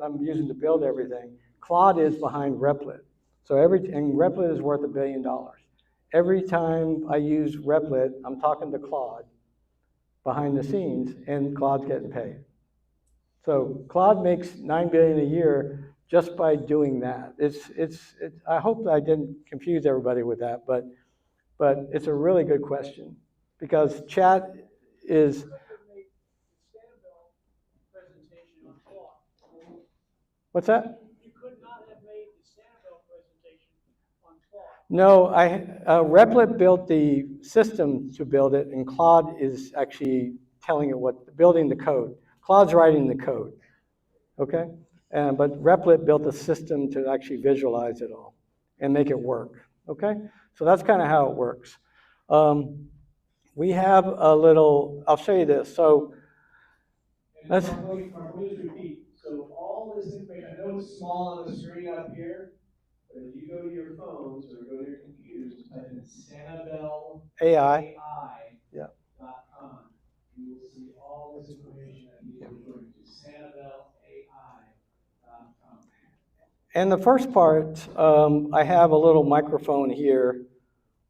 I'm using to build everything, Claude is behind Replit. So and Replit is worth $1 billion. Every time I use Replit, I'm talking to Claude behind the scenes, and Claude's getting paid. So Claude makes $9 billion a year just by doing that. I hope I didn't confuse everybody with that, but it's a really good question because chat is. What's that? You could not have made the Sanibel presentation on Claude. No, Replit built the system to build it, and Claude is actually telling it building the code. Claude's writing the code, okay? But Replit built a system to actually visualize it all and make it work, okay? So that's kind of how it works. We have a little, I'll show you this. So let's repeat. So all this information, I know it's small on the screen up here, but if you go to your phones or go to your computers, type in Sanibel AI. Yeah. .com, you will see all this information that he's referring to. SanibelAI.com. And the first part, I have a little microphone here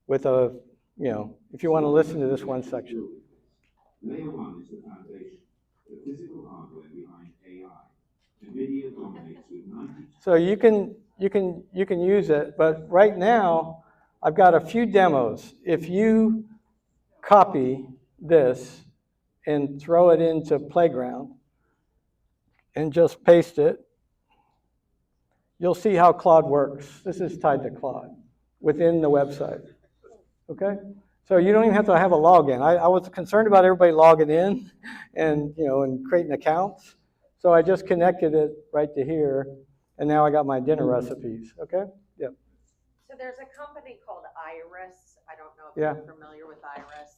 with a, if you want to listen to this one section. Layer 1 is the foundation, the physical hardware behind AI. NVIDIA dominates with 90%. So you can use it, but right now I've got a few demos. If you copy this and throw it into Playground, and just paste it, you'll see how Claude works. This is tied to Claude within the website. Okay? So you don't even have to have a login. I was concerned about everybody logging in and and creating accounts. So I just connected it right to here, and now I got my dinner recipes. Okay? Yeah. So there's a company called Iris. I don't know if Yeah. you're familiar with Iris.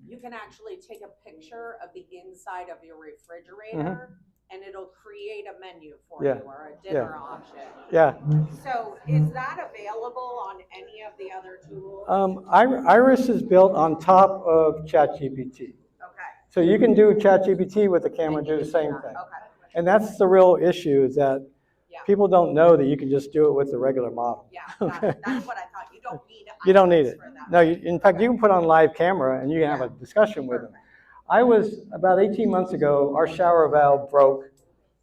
You can actually take a picture of the inside of your refrigerator and it'll create a menu for Yeah. you or a dinner option. Yeah. So is that available on any of the other tools? Iris is built on top of ChatGPT. Okay. So you can do ChatGPT with the camera, do the same thing. Okay. And that's the real issue, is that Yeah. people don't know that you can just do it with the regular model. Yeah, Okay. that's what I thought. You don't need You don't need Iris it. for that. No, in fact, you can put on live camera and you can have a discussion with them. About 18 months ago, our shower valve broke,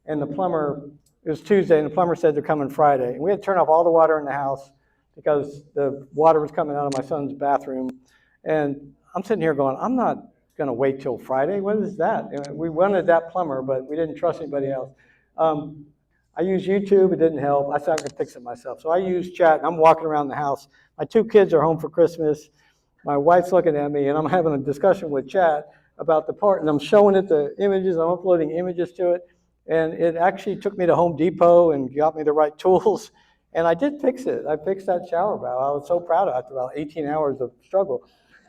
and the plumber, it was Tuesday, and the plumber said they're coming Friday. And we had to turn off all the water in the house because the water was coming out of my son's bathroom. And I'm sitting here going, I'm not going to wait till Friday. What is that? And we wanted that plumber, but we didn't trust anybody else. I used YouTube. It didn't help. I thought I could fix it myself. So I used chat, and I'm walking around the house. My 2 kids are home for Christmas. My wife's looking at me, and I'm having a discussion with chat about the part, and I'm showing it the images. I'm uploading images to it. And it actually took me to Home Depot and got me the right tools. And I did fix it. I fixed that shower valve. I was so proud of it after about 18 hours of struggle.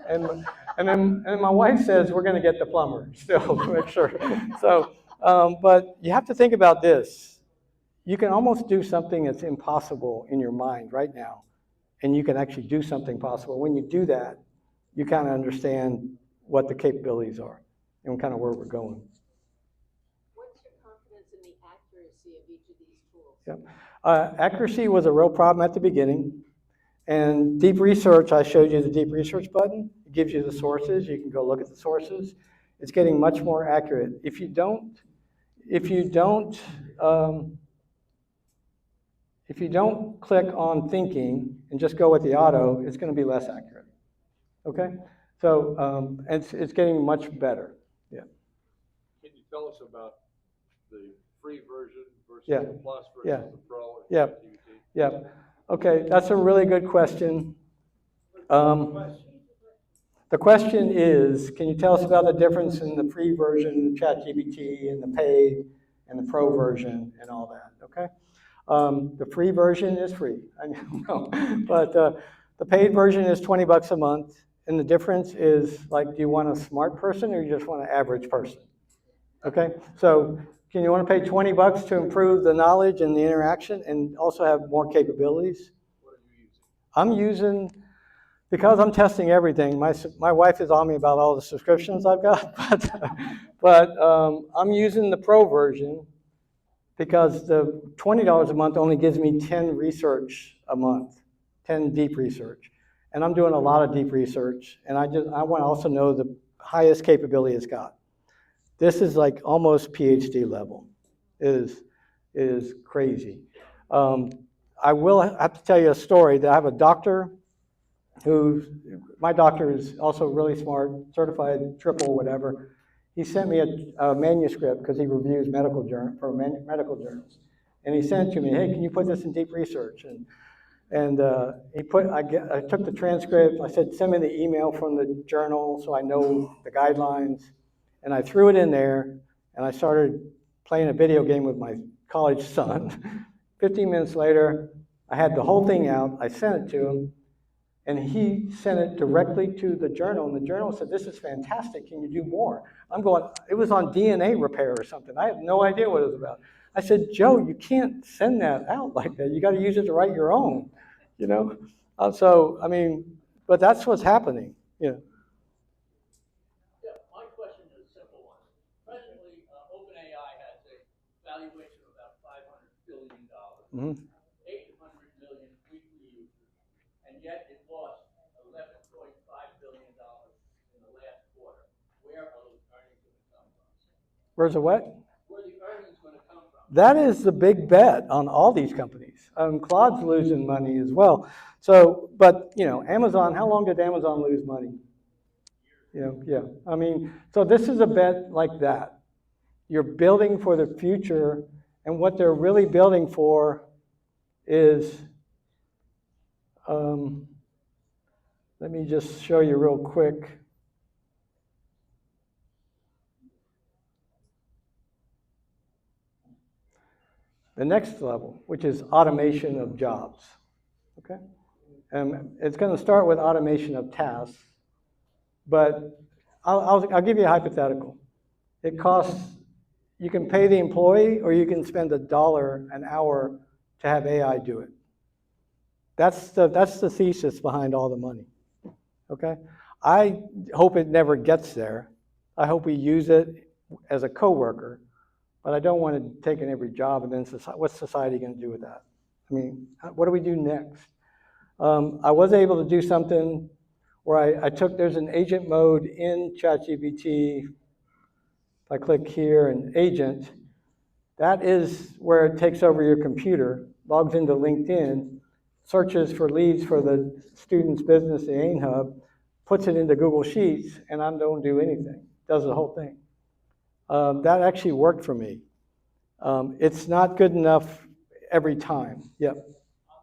And then my wife says, we're going to get the plumber still to make sure. So, but you have to think about this. You can almost do something that's impossible in your mind right now. And you can actually do something possible. When you do that, you kind of understand what the capabilities are and kind of where we're going. In the accuracy of each of these tools? Yep. Accuracy was a real problem at the beginning. And deep research, I showed you the deep research button. It gives you the sources. You can go look at the sources. It's getting much more accurate. If you don't click on thinking and just go with the auto, it's going to be less accurate. Okay? So it's getting much better. Yeah. Can you tell us about the free version versus Yeah. the plus versus Yeah. the pro? And Yeah. ChatGPT? Yeah. Okay, that's a really good question. The question is, can you tell us about the difference in the free version, ChatGPT, and the paid and the pro version and all that, okay? The free version is free, I know, but the paid version is $20 a month, and the difference is, like, do you want a smart person or you just want an average person? Okay, so can you want to pay $20 to improve the knowledge and the interaction and also have more capabilities? What are you using? I'm using, because I'm testing everything, my wife is on me about all the subscriptions I've got, but I'm using the pro version because the $20 a month only gives me 10 research a month, 10 deep research. And I'm doing a lot of deep research, and I want to also know the highest capability it's got. This is like almost PhD level. It is crazy. I will have to tell you a story that I have a doctor my doctor is also really smart, certified triple whatever. He sent me a manuscript because he reviews medical journals. And he sent it to me, hey, can you put this in deep research? And I took the transcript, I said, send me the email from the journal so I know the guidelines. And I threw it in there, and I started playing a video game with my college son. 15 minutes later, I had the whole thing out, I sent it to him, and he sent it directly to the journal, and the journal said, this is fantastic, can you do more? I'm going, it was on DNA repair or something. I have no idea what it was about. I said, Joe, you can't send that out like that. You got to use it to write your own, you know? So, I mean, but that's what's happening, you know. Yeah, my question is a simple one. Presently, OpenAI has a valuation of about $500 billion, 800 million weekly users, and yet it lost $11.5 billion in the last quarter. Where are those earnings going to come from? Where's the what? Where are the earnings going to come from? That is the big bet on all these companies. Claude's losing money as well. So, but, you know, Amazon, how long did Amazon lose money? You know, yeah. I mean, so this is a bet like that. you're building for the future, and what they're really building for is, let me just show you real quick. The next level, which is automation of jobs, okay? It's going to start with automation of tasks, but I'll give you a hypothetical. It costs, you can pay the employee or you can spend $1 an hour to have AI do it. That's the thesis behind all the money, okay? I hope it never gets there. I hope we use it as a coworker, but I don't want it taking every job, and then what's society going to do with that? I mean, what do we do next? I was able to do something where I took, there's an agent mode in ChatGPT. If I click here and agent, that is where it takes over your computer, logs into LinkedIn, searches for leads for the student's business, the AIM Hub, puts it into Google Sheets, and I don't do anything. Does the whole thing. That actually worked for me. It's not good enough every time. Yep. I'm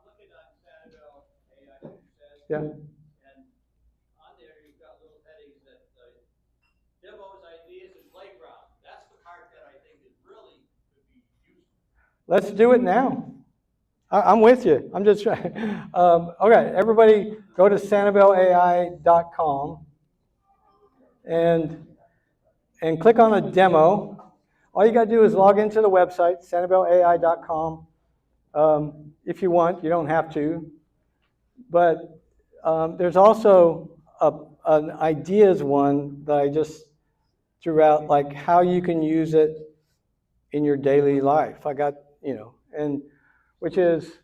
looking at Sanibel AI, Yeah. and on there you've got little headings that demos, ideas, and playground. That's the part that I think is really could be useful. Let's do it now. I'm with you. I'm just trying. Okay, everybody go to sanibelai.com and click on a demo. All you got to do is log into the website, sanibelai.com. If you want, you don't have to. But there's also an ideas one that I just threw out, like how you can use it in your daily life. I got, and which is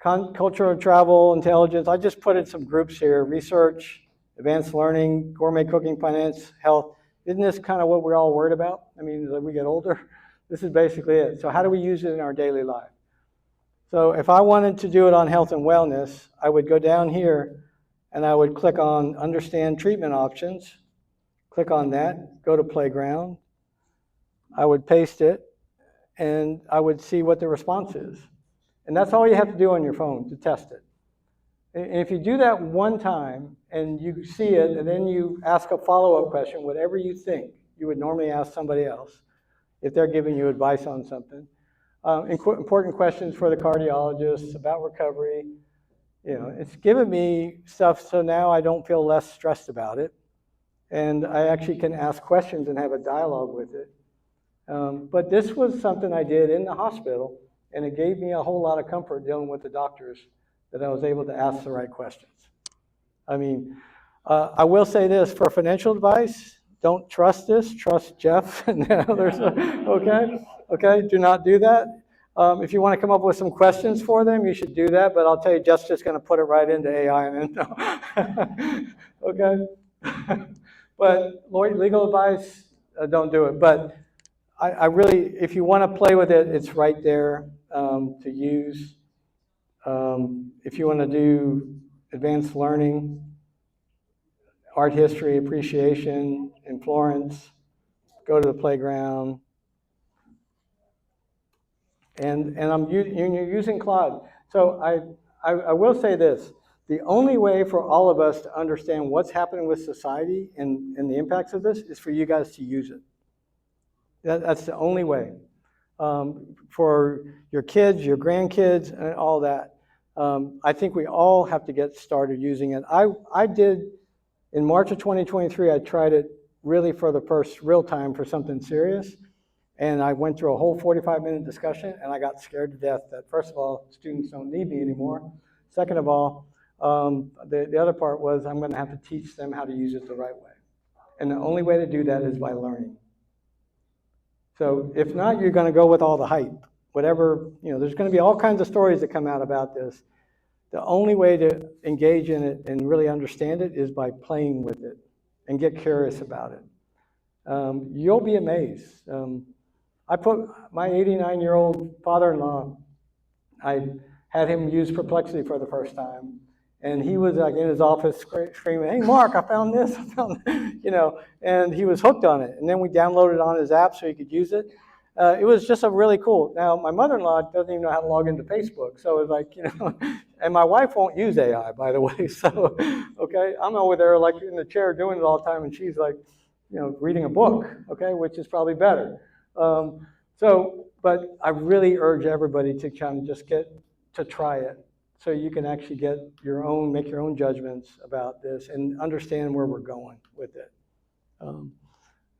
culture and travel, intelligence. I just put in some groups here: research, advanced learning, gourmet cooking, finance, health. Isn't this kind of what we're all worried about? I mean, as we get older, this is basically it. So how do we use it in our daily life? So if I wanted to do it on health and wellness, I would go down here and I would click on understand treatment options, click on that, go to playground. I would paste it and I would see what the response is. And that's all you have to do on your phone to test it. And if you do that one time and you see it and then you ask a follow-up question, whatever you think you would normally ask somebody else if they're giving you advice on something. Important questions for the cardiologist about recovery. It's given me stuff so now I don't feel less stressed about it. And I actually can ask questions and have a dialogue with it. But this was something I did in the hospital, and it gave me a whole lot of comfort dealing with the doctors that I was able to ask the right questions. I mean, I will say this, for financial advice, don't trust this, trust Jeff and the others, okay? Do not do that. If you want to come up with some questions for them, you should do that, but I'll tell you, Jeff's just going to put it right into AI and then, okay? But legal advice, don't do it. But I really, if you want to play with it, it's right there to use. If you want to do advanced learning, art history, appreciation in Florence, go to the playground. And you're using Claude. So I will say this. The only way for all of us to understand what's happening with society and the impacts of this is for you guys to use it. That's the only way. For your kids, your grandkids, and all that. I think we all have to get started using it. I did, in March of 2023, I tried it really for the first real time for something serious. And I went through a whole 45-minute discussion, and I got scared to death that, first of all, students don't need me anymore. Second of all, the other part was I'm going to have to teach them how to use it the right way. And the only way to do that is by learning. So if not, you're going to go with all the hype. Whatever, there's going to be all kinds of stories that come out about this. The only way to engage in it and really understand it is by playing with it and get curious about it. You'll be amazed. I put my 89-year-old father-in-law, I had him use Perplexity for the first time, And he was like in his office screaming, "Hey, Mark, I found this, I found," and he was hooked on it. And then we downloaded it on his app so he could use it. It was just a really cool. Now, my mother-in-law doesn't even know how to log into Facebook. So it's like, and my wife won't use AI, by the way. So, okay, I'm over there like in the chair doing it all the time, and she's like, reading a book, okay, which is probably better. But I really urge everybody to kind of just get to try it, so you can actually make your own judgments about this and understand where we're going with it.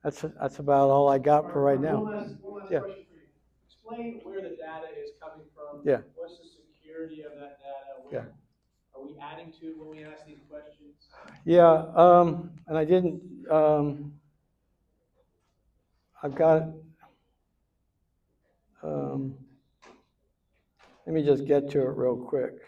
That's about all I got for right now. One last Yeah. question for you. Explain where the data is coming from. Yeah. What's the security of that data? Yeah. Are we adding to when we ask these questions? Yeah, and I didn't, I've got, let me just get to it real quick.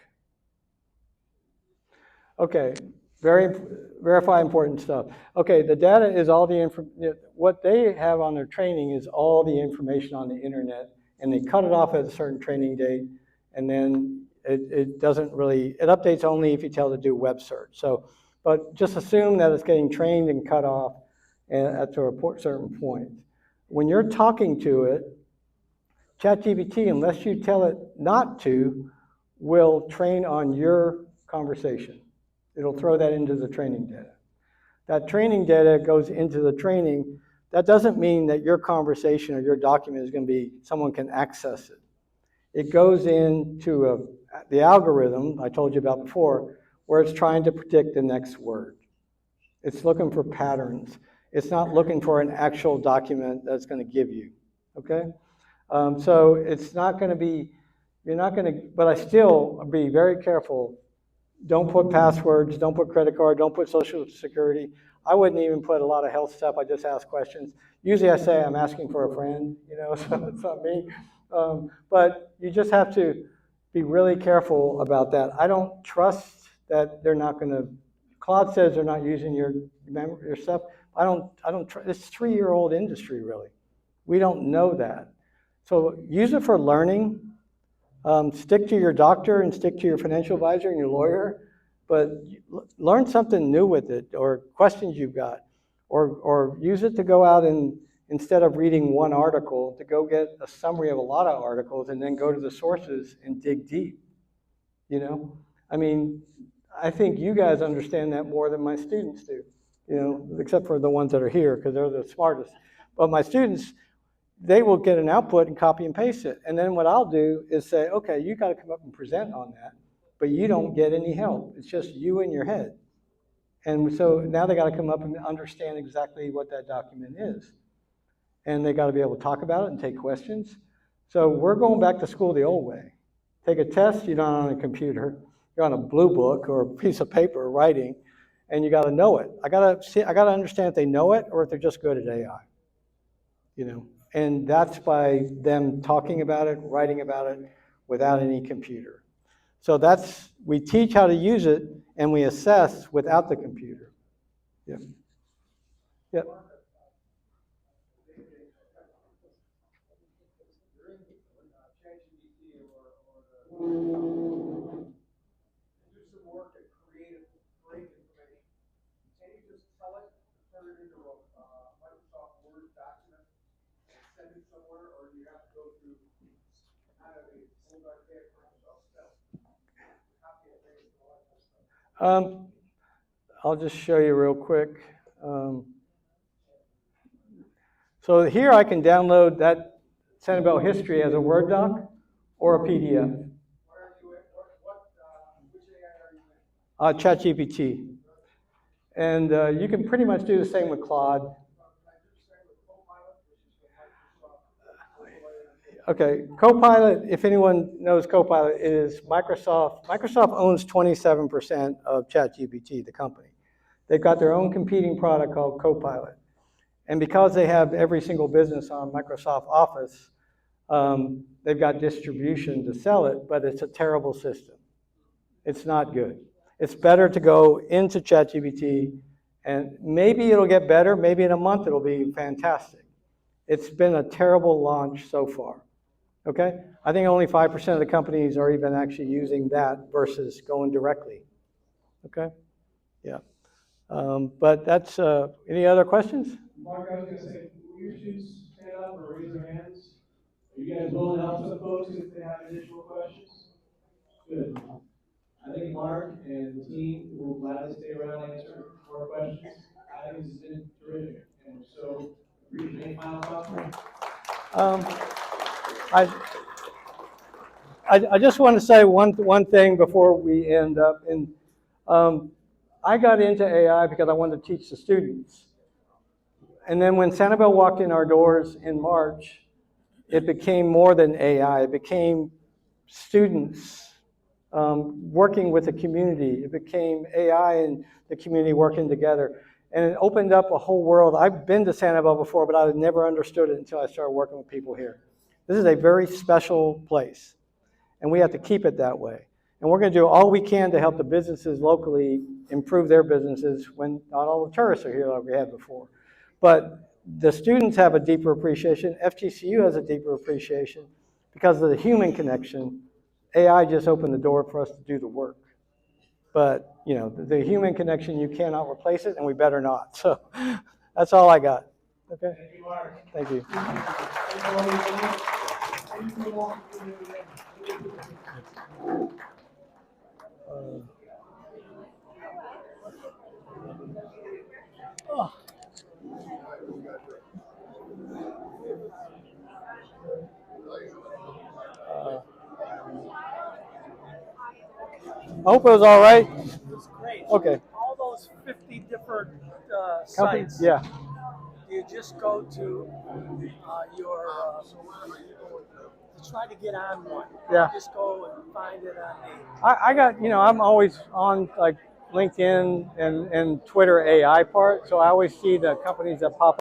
Okay, verify important stuff. Okay, the data is all the what they have on their training is all the information on the internet, and they cut it off at a certain training date, and then it doesn't really, it updates only if you tell it to do web search. So, but just assume that it's getting trained and cut off at a certain point. When you're talking to it, ChatGPT, unless you tell it not to, will train on your conversation. It'll throw that into the training data. That training data goes into the training. That doesn't mean that your conversation or your document is going to be, someone can access it. It goes into the algorithm I told you about before, where it's trying to predict the next word. It's looking for patterns. It's not looking for an actual document that's going to give you, okay? So it's not going to be, you're not going to, but I still be very careful. Don't put passwords, don't put credit card, don't put social security. I wouldn't even put a lot of health stuff. I just ask questions. Usually I say I'm asking for a friend, so it's not me. But you just have to be really careful about that. I don't trust that they're not going to, Claude says they're not using your stuff. I don't it's a 3-year-old industry, really. We don't know that. So use it for learning. Stick to your doctor and stick to your financial advisor and your lawyer, but learn something new with it, or questions you've got, or use it to go out and, instead of reading one article, to go get a summary of a lot of articles and then go to the sources and dig deep. I mean, I think you guys understand that more than my students do, except for the ones that are here, because they're the smartest. But my students, they will get an output and copy and paste it. And then what I'll do is say, okay, you got to come up and present on that, but you don't get any help. It's just you in your head. And so now they got to come up and understand exactly what that document is. And they got to be able to talk about it and take questions. So we're going back to school the old way. Take a test, you're not on a computer. You're on a blue book or a piece of paper writing, and you got to know it. I got to understand if they know it or if they're just good at AI. And that's by them talking about it, writing about it, without any computer. So we teach how to use it, and we assess without the computer. Yeah. Yeah. Do some work and create great information. Can you just tell it to turn it into a Microsoft Word document and send it somewhere, or do you have to go through kind of a old archaic Microsoft stuff? Copy and paste and all that kind of stuff. I'll just show you real quick. So here I can download that Sanibel history as a Word doc or a PDF. ChatGPT. And you can pretty much do the same with Claude. Okay, Copilot, if anyone knows Copilot, is Microsoft. Microsoft owns 27% of ChatGPT, the company. They've got their own competing product called Copilot. And because they have every single business on Microsoft Office, they've got distribution to sell it, but it's a terrible system. It's not good. It's better to go into ChatGPT, and maybe it'll get better. Maybe in a month it'll be fantastic. It's been a terrible launch so far. Okay? I think only 5% of the companies are even actually using that versus going directly. Okay, yeah. But that's, any other questions? Mark, I was gonna say, will your students stand up or raise their hands? Are you guys willing to help some folks if they have additional questions? Good. I think Mark and the team will gladly stay around and answer more questions. I think this has been terrific, and so appreciate any final thoughts. Um, I just want to say one thing before we end up. I got into AI because I wanted to teach the students. And then when Sanibel walked in our doors in March, it became more than AI. It became students working with the community. It became AI and the community working together. And it opened up a whole world. I've been to Sanibel before, but I had never understood it until I started working with people here. This is a very special place, and we have to keep it that way. And we're going to do all we can to help the businesses locally improve their businesses when not all the tourists are here like we had before. But the students have a deeper appreciation. FGCU has a deeper appreciation because of the human connection. AI just opened the door for us to do the work. But, you know, the human connection, you cannot replace it, and we better not. So that's all I got. Okay? Thank you, Mark. Thank you. I hope it was all right. It was great. Okay. All those 50 different Company? sites. Yeah. You just go to your to try to get on one. Yeah. Just go and find it on the. I got, you know, I'm always on like LinkedIn and Twitter AI part, so I always see the companies that pop